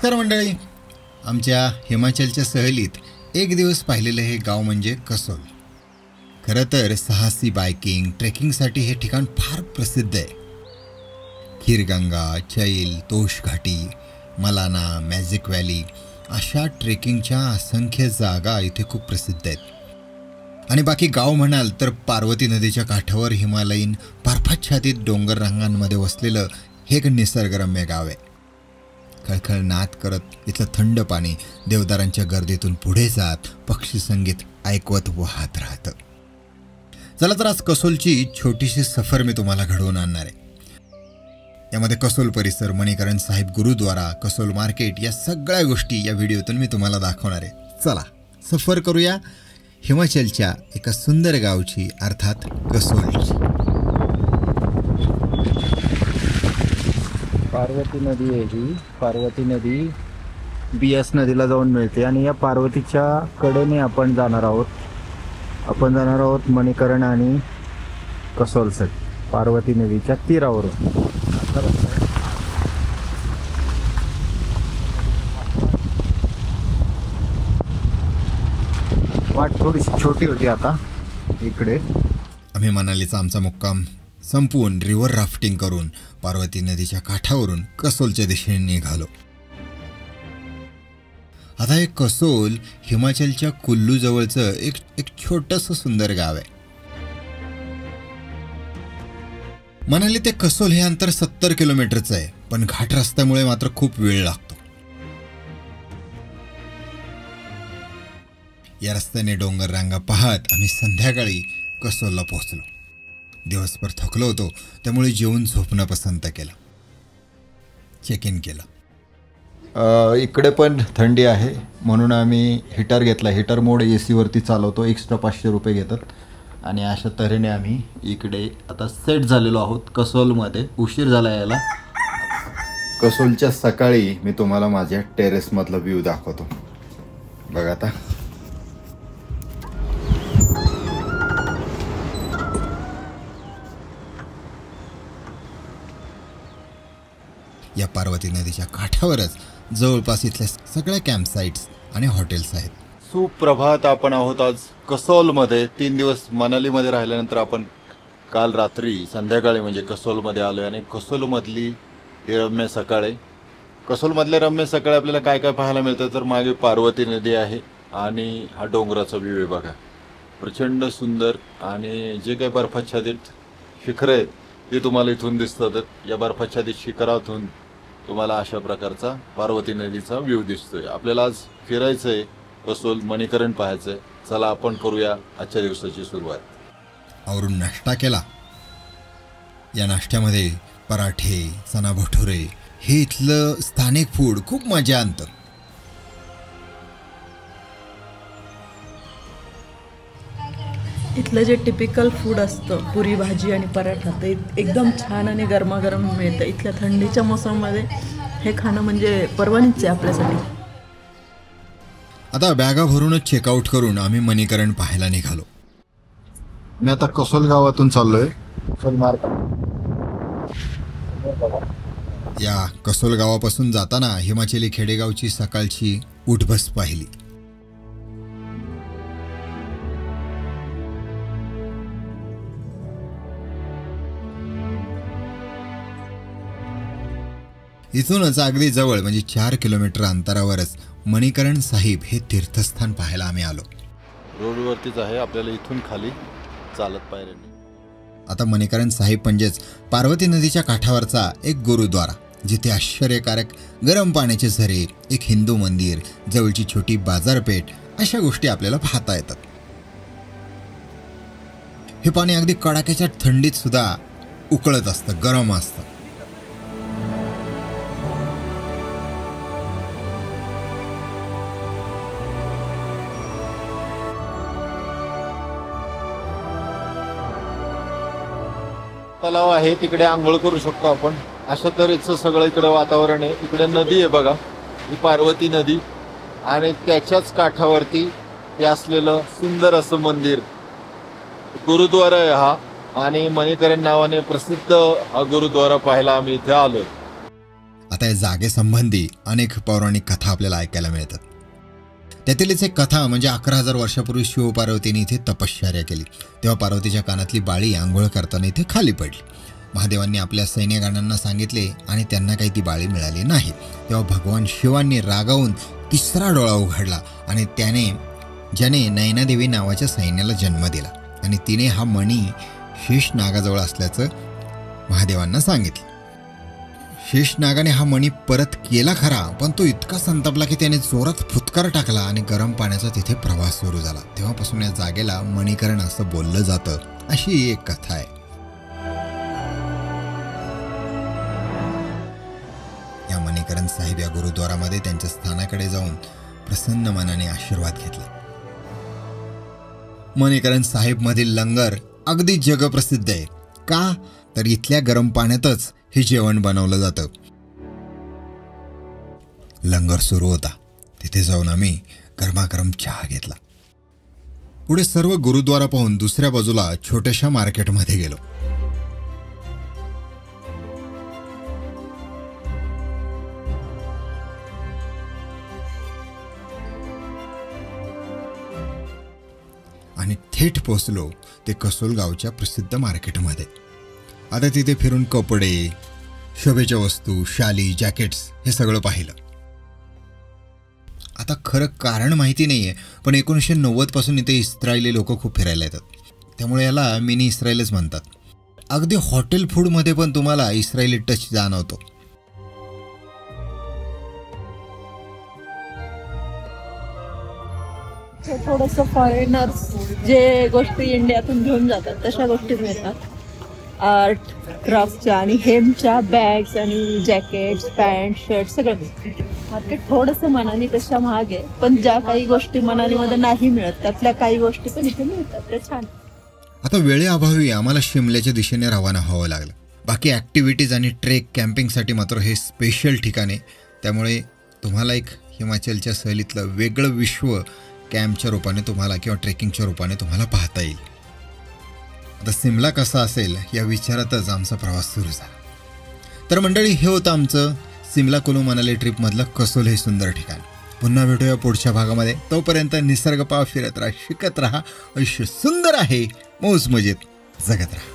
नमस्कार मंडळी. आमच्या हिमाचलच्या सहलीत एक दिवस पाहिलेलं हे गाव म्हणजे कसोल. खरं तर साहसी बायकिंग ट्रेकिंगसाठी हे ठिकाण फार प्रसिद्ध आहे. खीरगंगा, चैल, तोश घाटी, मलाना, मॅजिक व्हॅली अशा ट्रेकिंगच्या असंख्य जागा इथे खूप प्रसिद्ध आहेत. आणि बाकी गाव म्हणाल तर पार्वती नदीच्या काठावर हिमालयीन बर्फाच्छादित डोंगर रांगांमध्ये वसलेलं हे एक निसर्गरम्य गाव आहे. खळखळ नाद करत इथलं थंड पाणी देवदारांच्या गर्दीतून पुढे जात पक्षी संगीत ऐकवत वाहत राहतं. चला तर आज कसोलची छोटीशी सफर मी तुम्हाला घडवून आणणार आहे. यामध्ये कसोल परिसर, मणिकरण साहिब गुरुद्वारा, कसोल मार्केट या सगळ्या गोष्टी या व्हिडिओतून मी तुम्हाला दाखवणार आहे. चला सफर करूया हिमाचलच्या एका सुंदर गावची, अर्थात कसोलची. पार्वती नदी आहे ही. पार्वती नदी बियास नदीला जाऊन मिळते आणि या पार्वतीच्या कडेने आपण जाणार आहोत मणिकरण आणि कसोलसाठी पार्वती नदीच्या तीरावरून. वाट थोडीशी छोटी होती. आता इकडे आम्ही मनालीचा आमचा मुक्काम संपवून रिव्हर राफ्टिंग करून पार्वती नदीच्या काठावरून कसोलच्या दिशेने निघालो. आता हे कसोल हिमाचलच्या कुल्लू जवळचं एक छोटंसं सुंदर गाव आहे. मनाली ते कसोल हे अंतर 70 किलोमीटरचं आहे, पण घाट रस्त्यामुळे मात्र खूप वेळ लागतो. या रस्त्याने डोंगर रांगा पाहत आम्ही संध्याकाळी कसोलला पोहोचलो. दिवसभर थकलो होतो, त्यामुळे जेवून झोपणं पसंत केलं. चेक इन केलं. इकडे पण थंडी आहे म्हणून आम्ही हीटर घेतला. हीटर मोड AC वरती चालवतो. एक्स्ट्रा 500 रुपये घेतात. आणि अशा तऱ्हेने आम्ही इकडे आता सेट झालेलो आहोत कसोलमध्ये. उशीर झाला यायला. कसोलच्या सकाळी मी तुम्हाला माझ्या टेरेसमधला व्ह्यू दाखवतो. बघा आता. या पार्वती नदीच्या काठावरच जवळपास इथल्या सगळ्या कॅम्प साईट्स आणि हॉटेल्स आहेत. सुप्रभात. आपण आहोत आज कसोलमध्ये. 3 दिवस मनालीमध्ये राहिल्यानंतर आपण काल रात्री संध्याकाळी म्हणजे कसोलमध्ये आलो आहे. आणि कसोलमधली ही रम्य सकाळ आहे. कसोलमधल्या रम्य सकाळी आपल्याला काय काय पाहायला मिळतं तर मागे पार्वती नदी आहे आणि हा डोंगराचा व्ह्यू आहे बघा. प्रचंड सुंदर. आणि जे काही बर्फाच्छादित शिखरं आहेत ते तुम्हाला इथून दिसतात. या बर्फाच्छादित शिखरातून तुम्हाला अशा प्रकारचा पार्वती नदीचा व्ह्यू दिसतोय. आपल्याला आज फिरायचं आहे, कसोल मणिकरण पाहायचं आहे. चला आपण करूया आजच्या दिवसाची सुरुवात. आवरून नाश्ता केला. या नाश्त्यामध्ये पराठे, चना भटुरे हे इथलं स्थानिक फूड खूप मजा आणतं. इथलं जे टिपिकल फूड असतं, पुरी भाजी आणि पराठा, ते एकदम छान आणि गरमागरम मिळतं. इथल्या थंडीच्या मोसममध्ये हे खाणं म्हणजे पर्वणीच आहे आपल्यासाठी. आता बॅगा भरूनच चेकआउट करून आम्ही मणिकरण पाहायला निघालो. मी आता कसोल गावातून चाललोय. या कसोल गावापासून जाताना हिमाचली खेडेगावची सकाळची उठबस पाहिली. इथूनच अगदी जवळ म्हणजे 4 किलोमीटर अंतरावरच मणिकरण साहिब हे तीर्थस्थान पाहायला आम्ही आलो. रोडवरतीच आहे. आपल्याला इथून खाली चालत पायऱ्यांनी. आता मणिकरण साहिब म्हणजेच पार्वती नदीच्या काठावरचा एक गुरुद्वारा, जिथे आश्चर्यकारक गरम पाण्याचे झरे, एक हिंदू मंदिर, जवळची छोटी बाजारपेठ अशा गोष्टी आपल्याला पाहता येतात. हे पाणी अगदी कडाक्याच्या थंडीत सुद्धा उकळत असतं, गरम असतं. तलाव आहे, तिकडे आंघोळ करू शकतो आपण. अशा तऱ्हेचं सगळं इकडे वातावरण आहे. इकडे नदी आहे बघा, ही पार्वती नदी. आणि त्याच्याच काठावरती हे असलेलं सुंदर असं मंदिर, गुरुद्वारा आहे हा. आणि मणिकरण नावाने प्रसिद्ध हा गुरुद्वारा पाहायला आम्ही इथे आलो. आता या जागेसंबंधी अनेक पौराणिक कथा आपल्याला ऐकायला मिळतात. त्यातीलच एक कथा म्हणजे 11,000 वर्षापूर्वी शिवपार्वतीने इथे तपश्चर्या केली. तेव्हा पार्वतीच्या कानातली बाळी आंघोळ करताना इथे खाली पडली. महादेवांनी आपल्या सैन्यगणांना सांगितले आणि त्यांना काही ती बाळी मिळाली नाही. तेव्हा भगवान शिवांनी रागावून 3रा डोळा उघडला आणि ज्याने नयनादेवी नावाच्या सैन्याला जन्म दिला आणि तिने हा मणी शेष नागाजवळ असल्याचं महादेवांना सांगितलं. शेषनागाने हा मणी परत केला खरा, पण तो इतका संतापला की त्याने जोरात फुटकार टाकला आणि गरम पाण्याचा तिथे प्रवास सुरू झाला. तेव्हापासून या जागेला मणिकरण असं बोललं जातं, अशी एक कथा आहे. या मणिकरण साहिब या गुरुद्वारामध्ये त्यांच्या स्थानाकडे जाऊन प्रसन्न मनाने आशीर्वाद घेतला. मणिकरण साहिब मधील लंगर अगदी जगप्रसिद्ध आहे. का तर इथल्या गरम पाण्यातच हे जेवण बनवलं जातं. लंगर सुरू होता. तिथे जाऊन आम्ही गरमागरम चहा घेतला. पुढे सर्व गुरुद्वारा पाहून दुसऱ्या बाजूला छोट्याशा मार्केटमध्ये गेलो. आणि थेट पोचलो ते कसोल गावच्या प्रसिद्ध मार्केटमध्ये. आता तिथे फिरून कपडे, शोभेच्या वस्तू, शाली, जॅकेट्स हे सगळं पाहिलं. आता खरं कारण माहिती नाहीये, पण 1990 पासून इथे इस्रायली लोक खूप फिरायला येतात. त्यामुळे याला मिनी इस्रायलच म्हणतात. अगदी हॉटेल फूडमध्ये पण तुम्हाला इस्रायली टच जाणवतो. थोडंसं फॉरेनर्स जे गोष्टी इंडियातून घेऊन जातात तशा गोष्टी मिळतात. आर्ट क्राफ्टच्या आणि हेमच्या बॅग्स आणि जॅकेट्स, पॅन्ट, शर्ट सगळं मार्केट थोडंसं मनाली पेक्षा महाग आहे, पण ज्या काही गोष्टी मनालीमध्ये नाही मिळत त्यातल्या काही गोष्टी पण इथे मिळतात. ते छान. आता वेळेअभावी आम्हाला शिमल्याच्या दिशेने रवाना व्हावं लागलं. बाकी ॲक्टिव्हिटीज आणि ट्रेक कॅम्पिंगसाठी मात्र हे स्पेशल ठिकाण आहे. त्यामुळे तुम्हाला एक हिमाचलच्या सहलीतलं वेगळं विश्व कॅम्पच्या रूपाने तुम्हाला किंवा ट्रेकिंगच्या रूपाने तुम्हाला पाहता येईल. आता सिमला कसा असेल या विचारातच आमचा प्रवास सुरू झाला. तर मंडळी, हे होतं आमचं सिमला कुलू मनाली ट्रिपमधलं कसोल हे सुंदर ठिकाण. पुन्हा भेटूया पुढच्या भागामध्ये. तोपर्यंत निसर्ग पाव, फिरत राहा, शिकत राहा. आयुष्य सुंदर आहे, मौज मजेत जगत राहा.